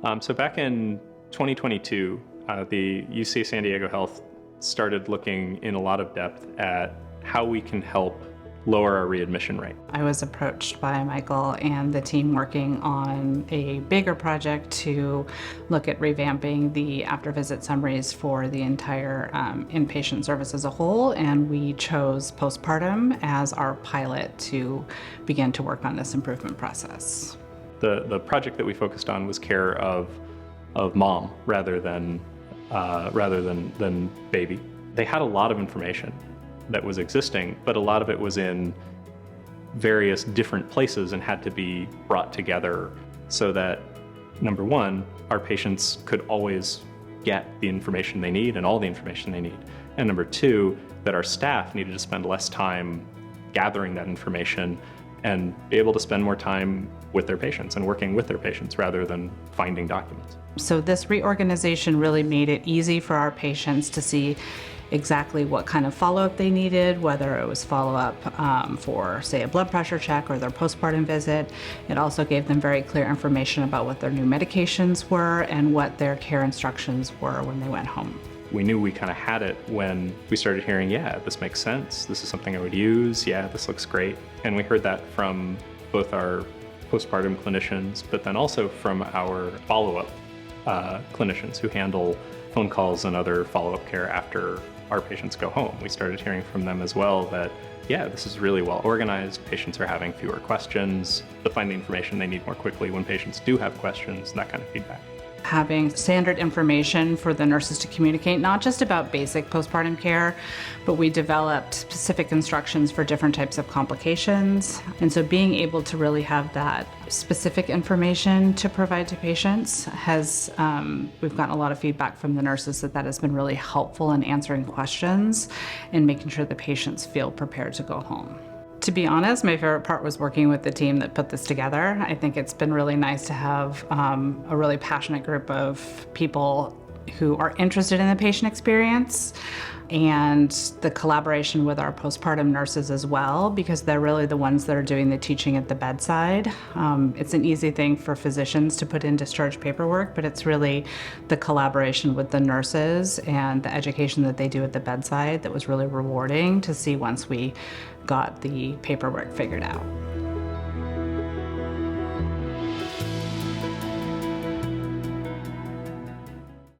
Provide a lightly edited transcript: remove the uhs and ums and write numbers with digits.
So back in 2022, the UC San Diego Health started looking in a lot of depth at how we can help lower our readmission rate. I was approached by Michael and the team working on a bigger project to look at revamping the after-visit summaries for the entire inpatient service as a whole, and we chose Postpartum as our pilot to begin to work on this improvement process. The project that we focused on was care of mom rather than baby. They had a lot of information that was existing, but a lot of it was in various different places and had to be brought together so that, number one, our patients could always get the information they need and all the information they need. And number two, that our staff needed to spend less time gathering that information and be able to spend more time with their patients and working with their patients rather than finding documents. So this reorganization really made it easy for our patients to see exactly what kind of follow-up they needed, whether it was follow-up for, say, a blood pressure check or their postpartum visit. It also gave them very clear information about what their new medications were and what their care instructions were when they went home. We knew we kind of had it when we started hearing, yeah, this makes sense, this is something I would use, yeah, this looks great. And we heard that from both our postpartum clinicians, but then also from our follow-up clinicians who handle phone calls and other follow-up care after our patients go home. We started hearing from them as well that, yeah, this is really well organized, patients are having fewer questions, they find the information they need more quickly when patients do have questions, and that kind of feedback. Having standard information for the nurses to communicate, not just about basic postpartum care, but we developed specific instructions for different types of complications. And so being able to really have that specific information to provide to patients has, we've gotten a lot of feedback from the nurses that has been really helpful in answering questions and making sure the patients feel prepared to go home. To be honest, my favorite part was working with the team that put this together. I think it's been really nice to have a really passionate group of people who are interested in the patient experience and the collaboration with our postpartum nurses as well, because they're really the ones that are doing the teaching at the bedside. It's an easy thing for physicians to put in discharge paperwork, but it's really the collaboration with the nurses and the education that they do at the bedside that was really rewarding to see once we got the paperwork figured out.